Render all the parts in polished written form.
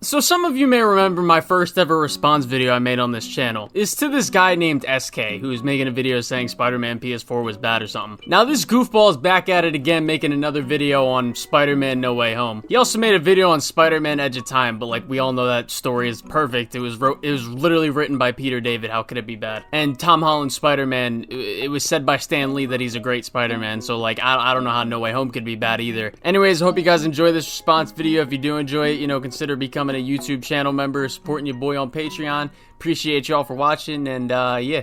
So some of you may remember my first ever response video I made on this channel is to this guy named SK, who was making a video saying Spider-Man PS4 was bad or something. Now this goofball is back at it again, making another video on Spider-Man No Way Home. He also made a video on Spider-Man Edge of Time, but like we all know that story is perfect. It was literally written by Peter David. How could it be bad? And Tom Holland's Spider-Man, it was said by Stan Lee that he's a great Spider-Man, so like I don't know how No Way Home could be bad either. Anyways, I hope you guys enjoy this response video. If you do enjoy it, you know, consider becoming a YouTube channel member, supporting your boy on Patreon. Appreciate y'all for watching, and yeah.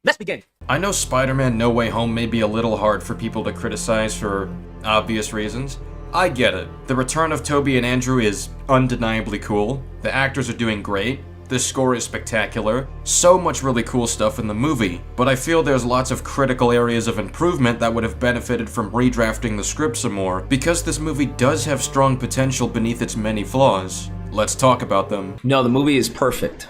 Let's begin. I know Spider-Man No Way Home may be a little hard for people to criticize for obvious reasons. I get it. The return of Tobey and Andrew is undeniably cool. The actors are doing great. The score is spectacular. So much really cool stuff in the movie, but I feel there's lots of critical areas of improvement that would have benefited from redrafting the script some more, because this movie does have strong potential beneath its many flaws. Let's talk about them. No, the movie is perfect.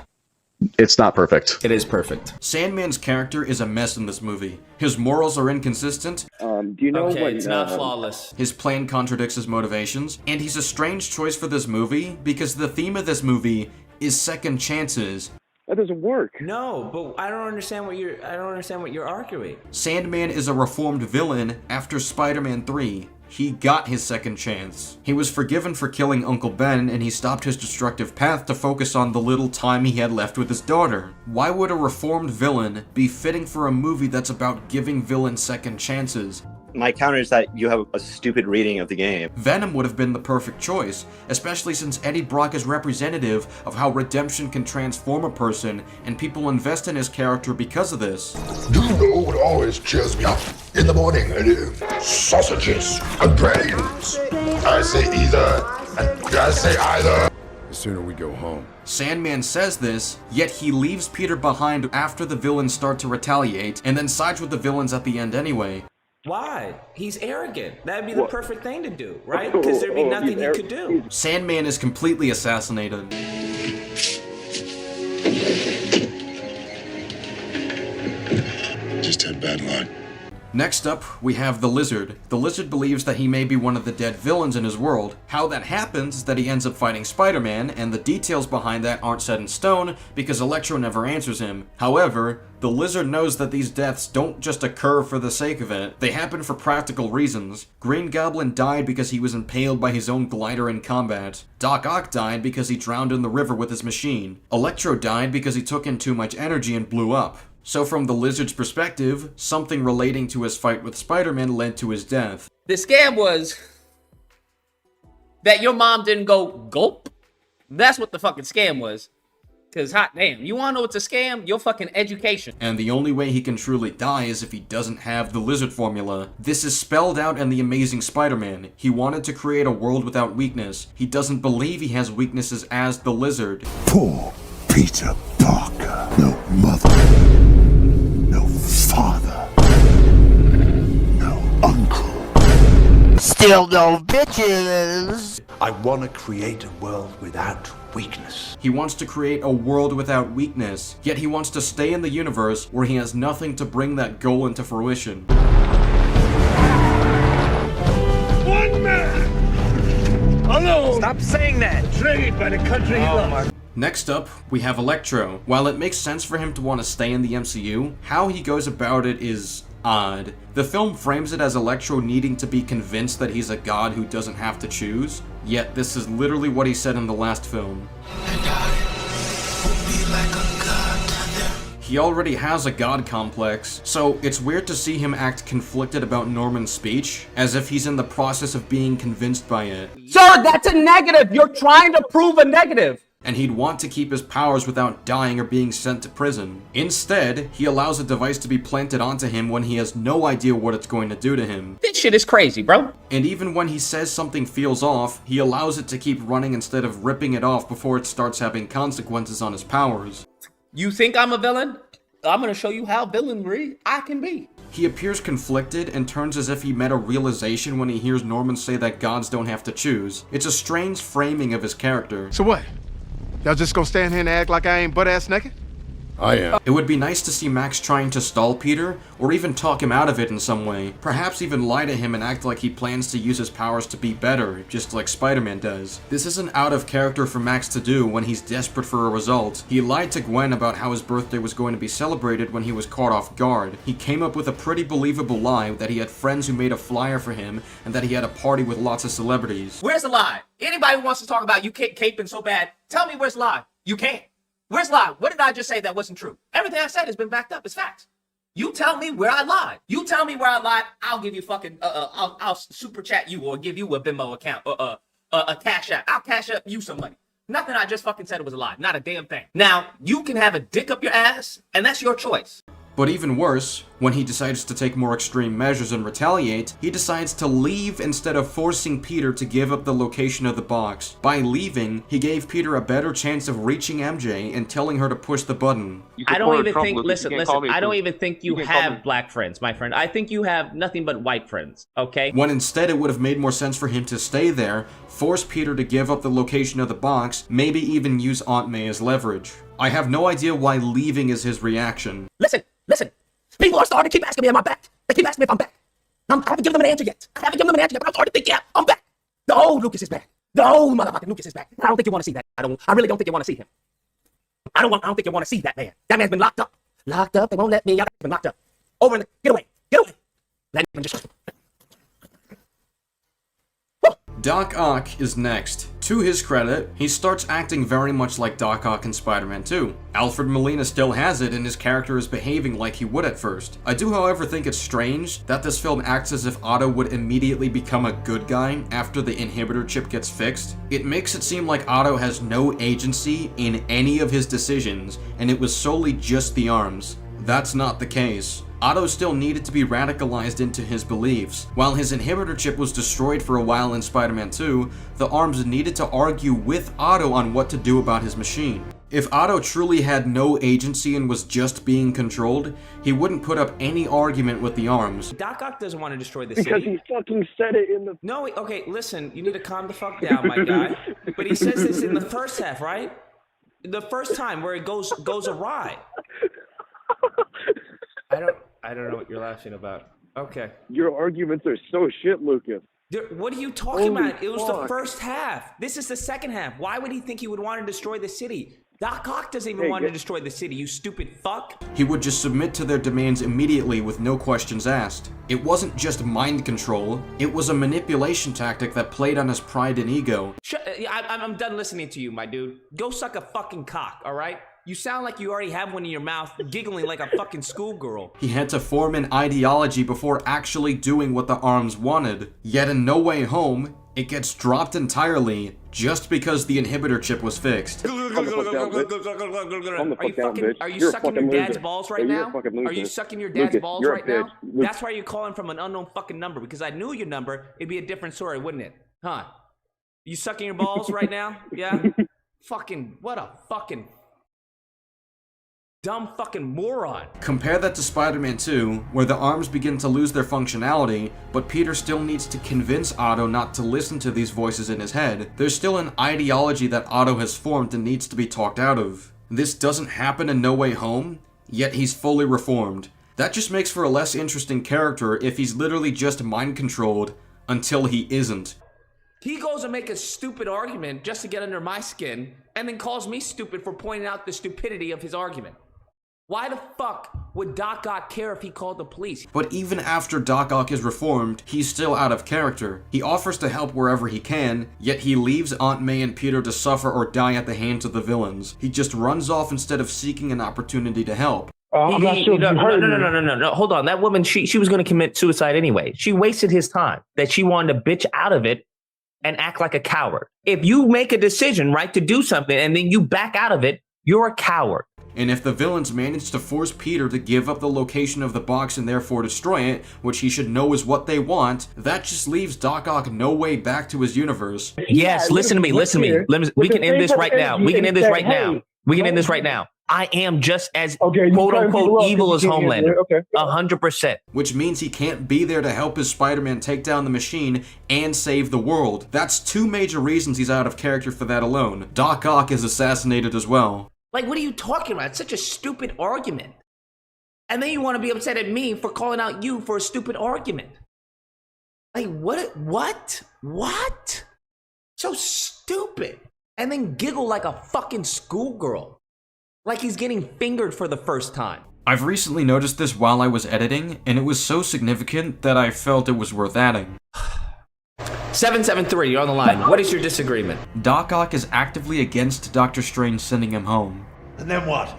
It's not perfect. It is perfect. Sandman's character is a mess in this movie. His morals are inconsistent. Do you know Okay, what? it's not flawless. His plan contradicts his motivations, and he's a strange choice for this movie because the theme of this movie is second chances. That doesn't work. No, but I don't understand what you're arguing. Sandman is a reformed villain after Spider-Man 3. He got his second chance. He was forgiven for killing Uncle Ben, and he stopped his destructive path to focus on the little time he had left with his daughter. Why would a reformed villain be fitting for a movie that's about giving villains second chances? My counter is that you have a stupid reading of the game. Venom would have been the perfect choice, especially since Eddie Brock is representative of how redemption can transform a person, and people invest in his character because of this. Do you know what always cheers me up in the morning? Sausages and brains. I say either. The sooner we go home. Sandman says this, yet he leaves Peter behind after the villains start to retaliate, and then sides with the villains at the end anyway. Why? He's arrogant. That'd be the perfect thing to do, right? Because there'd be nothing he could do. Sandman is completely assassinated. Just had bad luck. Next up, we have the Lizard. The Lizard believes that he may be one of the dead villains in his world. How that happens is that he ends up fighting Spider-Man, and the details behind that aren't set in stone because Electro never answers him. However, the Lizard knows that these deaths don't just occur for the sake of it. They happen for practical reasons. Green Goblin died because he was impaled by his own glider in combat. Doc Ock died because he drowned in the river with his machine. Electro died because he took in too much energy and blew up. So from the Lizard's perspective, something relating to his fight with Spider-Man led to his death. The scam was that your mom didn't go gulp. That's what the fucking scam was. Cause hot damn, you wanna know what's a scam? Your fucking education. And the only way he can truly die is if he doesn't have the Lizard formula. This is spelled out in The Amazing Spider-Man. He wanted to create a world without weakness. He doesn't believe he has weaknesses as the Lizard. Poor Peter Parker. No mother. No father. No uncle. Still no bitches. I want to create a world without weakness. He wants to create a world without weakness, yet he wants to stay in the universe where he has nothing to bring that goal into fruition. One man alone. Stop saying that. Betrayed by the country he loves. Next up, we have Electro. While it makes sense for him to want to stay in the MCU, how he goes about it is odd. The film frames it as Electro needing to be convinced that he's a god who doesn't have to choose, yet this is literally what he said in the last film. He already has a god complex, so it's weird to see him act conflicted about Norman's speech, as if he's in the process of being convinced by it. Sir, that's a negative. You're trying to prove a negative. And he'd want to keep his powers without dying or being sent to prison. Instead, he allows a device to be planted onto him when he has no idea what it's going to do to him. This shit is crazy, bro. And even when he says something feels off, he allows it to keep running instead of ripping it off before it starts having consequences on his powers. You think I'm a villain? I'm gonna show you how villainry I can be. He appears conflicted and turns as if he met a realization when he hears Norman say that gods don't have to choose. It's a strange framing of his character. So what? Y'all just gonna stand here and act like I ain't butt-ass naked? I am. It would be nice to see Max trying to stall Peter, or even talk him out of it in some way. Perhaps even lie to him and act like he plans to use his powers to be better, just like Spider-Man does. This isn't out of character for Max to do when he's desperate for a result. He lied to Gwen about how his birthday was going to be celebrated when he was caught off guard. He came up with a pretty believable lie that he had friends who made a flyer for him, and that he had a party with lots of celebrities. Where's the lie? Anybody who wants to talk about you caping so bad, tell me where's the lie. You can't. Where's the lie? What did I just say that wasn't true? Everything I said has been backed up. It's facts. You tell me where I lied. You tell me where I lied. I'll give you fucking, I'll super chat you or give you a Venmo account or a Cash App. I'll cash up you some money. Nothing I just fucking said was a lie. Not a damn thing. Now, you can have a dick up your ass, and that's your choice. But even worse, when he decides to take more extreme measures and retaliate, he decides to leave instead of forcing Peter to give up the location of the box. By leaving, he gave Peter a better chance of reaching MJ and telling her to push the button. I don't even think, listen, I don't even think you have black friends, my friend. I think you have nothing but white friends, okay? When instead it would have made more sense for him to stay there, force Peter to give up the location of the box, maybe even use Aunt May as leverage. I have no idea why leaving is his reaction. Listen. People are starting to keep asking me, am I back? They keep asking me if I'm back. I haven't given them an answer yet. But I'm starting to think, yeah, I'm back. No, Lucas is back. No, motherfucking Lucas is back. I don't think you want to see that. I really don't think you want to see him. I don't think you want to see that man. That man's been locked up. Locked up. They won't let me out. He's been locked up. Over in the, get away. Let him just. Doc Ock is next. To his credit, he starts acting very much like Doc Ock in Spider-Man 2. Alfred Molina still has it, and his character is behaving like he would at first. I do, however, think it's strange that this film acts as if Otto would immediately become a good guy after the inhibitor chip gets fixed. It makes it seem like Otto has no agency in any of his decisions, and it was solely just the arms. That's not the case. Otto still needed to be radicalized into his beliefs. While his inhibitor chip was destroyed for a while in Spider-Man 2, the arms needed to argue with Otto on what to do about his machine. If Otto truly had no agency and was just being controlled, he wouldn't put up any argument with the arms. Doc Ock doesn't want to destroy the city. Because he fucking said it in the... No, okay, listen, you need to calm the fuck down, my guy. But he says this in the first half, right? The first time where it goes awry. I don't know what you're laughing about. Okay. Your arguments are so shit, Lucas. What are you talking about? It was the first half. This is the second half. Why would he think he would want to destroy the city? Doc Ock doesn't even want to destroy the city, you stupid fuck. He would just submit to their demands immediately with no questions asked. It wasn't just mind control, it was a manipulation tactic that played on his pride and ego. I'm done listening to you, my dude. Go suck a fucking cock, alright? You sound like you already have one in your mouth, giggling like a fucking schoolgirl. He had to form an ideology before actually doing what the arms wanted. Yet in No Way Home, it gets dropped entirely just because the inhibitor chip was fixed. Are you sucking your dad's balls right now? Are you sucking your dad's balls right now? That's why you're calling from an unknown fucking number, because I knew your number, it'd be a different story, wouldn't it? Huh? You sucking your balls right now? Yeah? Fucking, what a fucking... dumb fucking moron. Compare that to Spider-Man 2, where the arms begin to lose their functionality, but Peter still needs to convince Otto not to listen to these voices in his head. There's still an ideology that Otto has formed and needs to be talked out of. This doesn't happen in No Way Home, yet he's fully reformed. That just makes for a less interesting character if he's literally just mind-controlled until he isn't. He goes and make a stupid argument just to get under my skin, and then calls me stupid for pointing out the stupidity of his argument. Why the fuck would Doc Ock care if he called the police? But even after Doc Ock is reformed, he's still out of character. He offers to help wherever he can, yet he leaves Aunt May and Peter to suffer or die at the hands of the villains. He just runs off instead of seeking an opportunity to help. I'm not sure. No. Hold on. That woman, she was going to commit suicide anyway. She wasted his time. That she wanted to bitch out of it and act like a coward. If you make a decision, right, to do something and then you back out of it, you're a coward. And if the villains manage to force Peter to give up the location of the box and therefore destroy it, which he should know is what they want, that just leaves Doc Ock no way back to his universe. Yes, listen to me. We can end this right now. We can end this right now. I am just as quote-unquote evil as Homelander. 100%. Which means he can't be there to help his Spider-Man take down the machine and save the world. That's two major reasons he's out of character for that alone. Doc Ock is assassinated as well. Like, what are you talking about? It's such a stupid argument. And then you want to be upset at me for calling out you for a stupid argument. Like, what? So stupid. And then giggle like a fucking schoolgirl. Like he's getting fingered for the first time. I've recently noticed this while I was editing, and it was so significant that I felt it was worth adding. 773, you're on the line. What is your disagreement? Doc Ock is actively against Doctor Strange sending him home. And then what?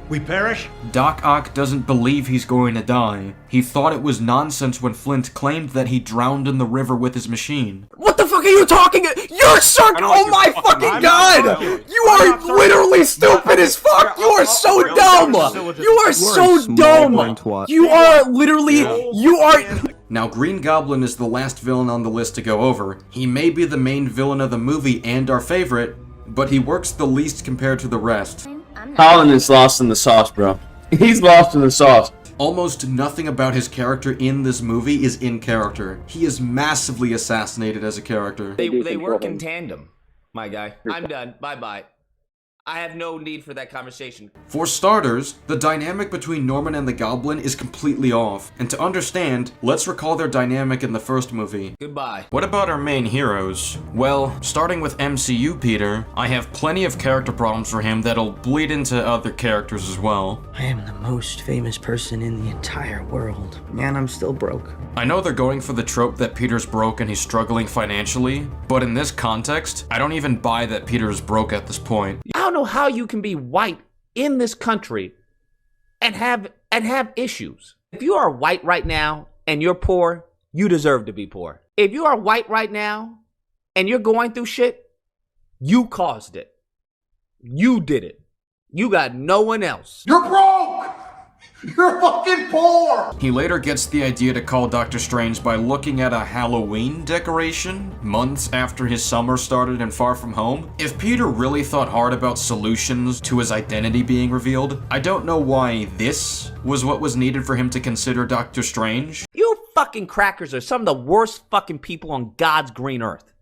We perish? Doc Ock doesn't believe he's going to die. He thought it was nonsense when Flint claimed that he drowned in the river with his machine. What the fuck are you talking? You're suck! Oh my fucking god! You are literally stupid as fuck! You are so dumb! You are so dumb! You are literally... You are... Now, Green Goblin is the last villain on the list to go over. He may be the main villain of the movie and our favorite, but he works the least compared to the rest. Holland is lost in the sauce, bro. He's lost in the sauce. Almost nothing about his character in this movie is in character. He is massively assassinated as a character. They work in tandem, my guy. I'm done. Bye-bye. I have no need for that conversation. For starters, the dynamic between Norman and the Goblin is completely off. And to understand, let's recall their dynamic in the first movie. Goodbye. What about our main heroes? Well, starting with MCU Peter, I have plenty of character problems for him that'll bleed into other characters as well. I am the most famous person in the entire world, and I'm still broke. I know they're going for the trope that Peter's broke and he's struggling financially, but in this context, I don't even buy that Peter is broke at this point. I don't know how you can be white in this country and have issues. If you are white right now and you're poor, you deserve to be poor. If you are white right now and you're going through shit, you caused it. You did it. You got no one else. You're broke! You're fucking poor! He later gets the idea to call Doctor Strange by looking at a Halloween decoration months after his summer started in Far From Home. If Peter really thought hard about solutions to his identity being revealed, I don't know why this was what was needed for him to consider Doctor Strange. You fucking crackers are some of the worst fucking people on God's green earth.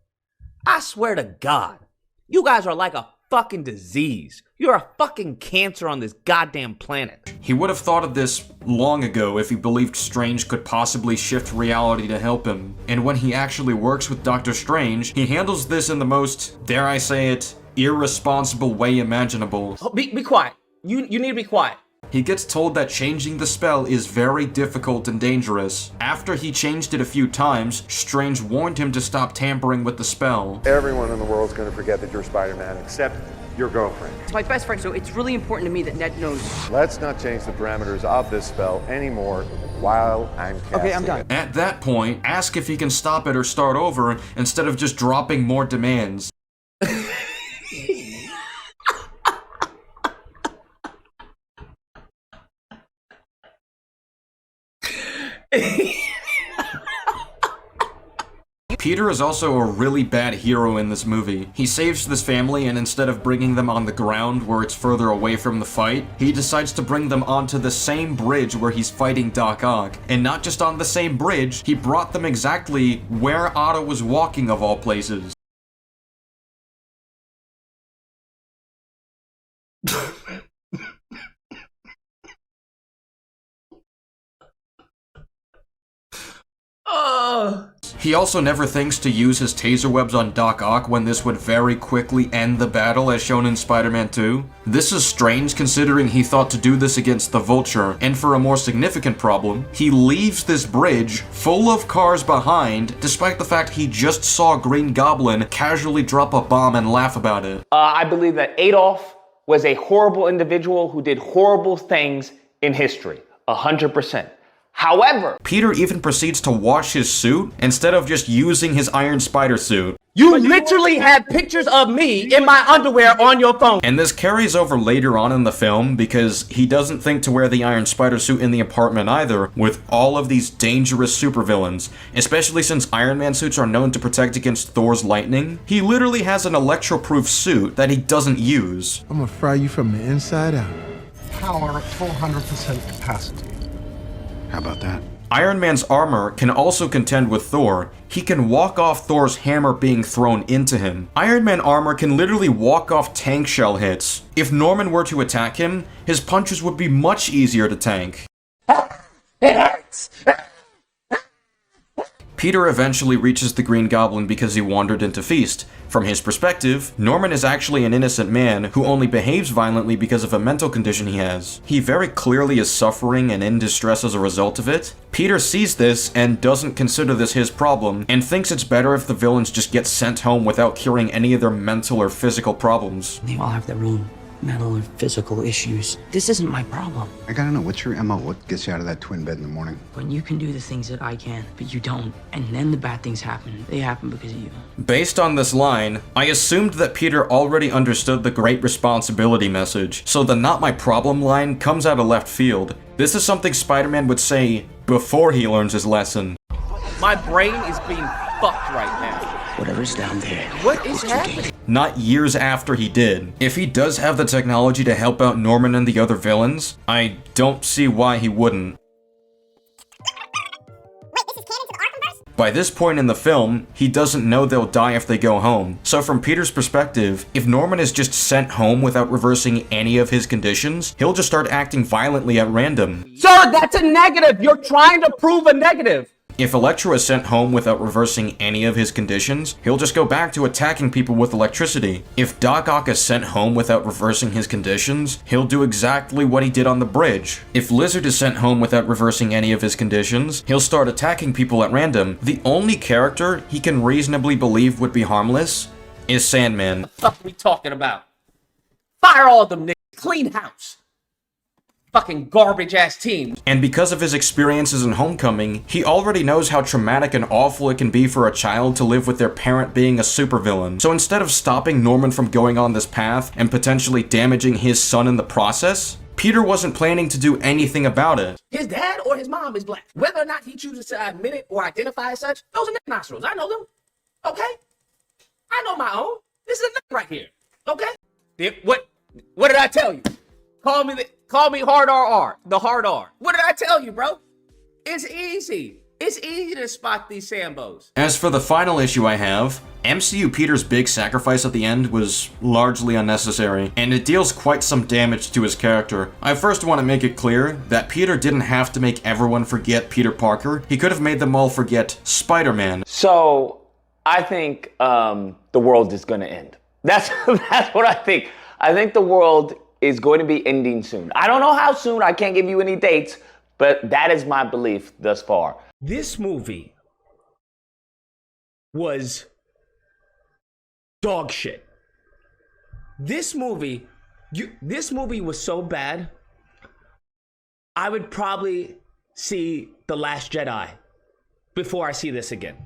I swear to God, you guys are like a fucking disease. You're a fucking cancer on this goddamn planet. He would have thought of this long ago if he believed Strange could possibly shift reality to help him. And when he actually works with Doctor Strange, he handles this in the most, dare I say it, irresponsible way imaginable. Oh, be quiet. You need to be quiet. He gets told that changing the spell is very difficult and dangerous. After he changed it a few times, Strange warned him to stop tampering with the spell. Everyone in the world's gonna forget that you're Spider-Man, except your girlfriend. It's my best friend, so it's really important to me that Ned knows. Let's not change the parameters of this spell anymore while I'm casting. Okay, I'm done. At that point, ask if he can stop it or start over instead of just dropping more demands. Peter is also a really bad hero in this movie. He saves this family, and instead of bringing them on the ground where it's further away from the fight, he decides to bring them onto the same bridge where he's fighting Doc Ock. And not just on the same bridge, he brought them exactly where Otto was walking of all places. He also never thinks to use his taser webs on Doc Ock when this would very quickly end the battle as shown in Spider-Man 2. This is strange considering he thought to do this against the Vulture, and for a more significant problem, he leaves this bridge full of cars behind despite the fact he just saw Green Goblin casually drop a bomb and laugh about it. I believe that Adolf was a horrible individual who did horrible things in history. 100%. However, Peter even proceeds to wash his suit instead of just using his Iron Spider suit. You literally had pictures of me in my underwear on your phone. And this carries over later on in the film because he doesn't think to wear the Iron Spider suit in the apartment either with all of these dangerous supervillains, especially since Iron Man suits are known to protect against Thor's lightning. He literally has an electro-proof suit that he doesn't use. I'm gonna fry you from the inside out. Power at 400% capacity. How about that? Iron Man's armor can also contend with Thor. He can walk off Thor's hammer being thrown into him. Iron Man armor can literally walk off tank shell hits. If Norman were to attack him, his punches would be much easier to tank. It hurts! Peter eventually reaches the Green Goblin because he wandered into Feast. From his perspective, Norman is actually an innocent man who only behaves violently because of a mental condition he has. He very clearly is suffering and in distress as a result of it. Peter sees this and doesn't consider this his problem, and thinks it's better if the villains just get sent home without curing any of their mental or physical problems. They all have their own mental or physical issues. This isn't my problem. I gotta know, what's your MO? What gets you out of that twin bed in the morning? When you can do the things that I can, but you don't, and then the bad things happen, they happen because of you. Based on this line, I assumed that Peter already understood the great responsibility message, so the not my problem line comes out of left field. This is something Spider-Man would say before he learns his lesson. My brain is being fucked right now. Whatever's down there. What is happening? Not years after he did. If he does have the technology to help out Norman and the other villains, I don't see why he wouldn't. By this point in the film, he doesn't know they'll die if they go home. So from Peter's perspective, if Norman is just sent home without reversing any of his conditions, he'll just start acting violently at random. Sir, that's a negative. You're trying to prove a negative. If Electro is sent home without reversing any of his conditions, he'll just go back to attacking people with electricity. If Doc Ock is sent home without reversing his conditions, he'll do exactly what he did on the bridge. If Lizard is sent home without reversing any of his conditions, he'll start attacking people at random. The only character he can reasonably believe would be harmless is Sandman. What the fuck are we talking about? Fire all of them niggas. Clean house. Fucking garbage ass team. And because of his experiences in Homecoming, he already knows how traumatic and awful it can be for a child to live with their parent being a supervillain. So instead of stopping Norman from going on this path and potentially damaging his son in the process, Peter wasn't planning to do anything about it. His dad or his mom is black. Whether or not he chooses to admit it or identify as such, those are neck nostrils. I know them. Okay? I know my own. This is a neck right here. Okay? What did I tell you? Call me hard RR, the hard R. What did I tell you, bro? It's easy. It's easy to spot these Sambos. As for the final issue I have, MCU Peter's big sacrifice at the end was largely unnecessary, and it deals quite some damage to his character. I first want to make it clear that Peter didn't have to make everyone forget Peter Parker. He could have made them all forget Spider-Man. So, I think the world is gonna end. That's what I think. I think the world is going to be ending soon. I don't know how soon, I can't give you any dates, but that is my belief thus far. This movie was dog shit. This movie was so bad, I would probably see The Last Jedi before I see this again.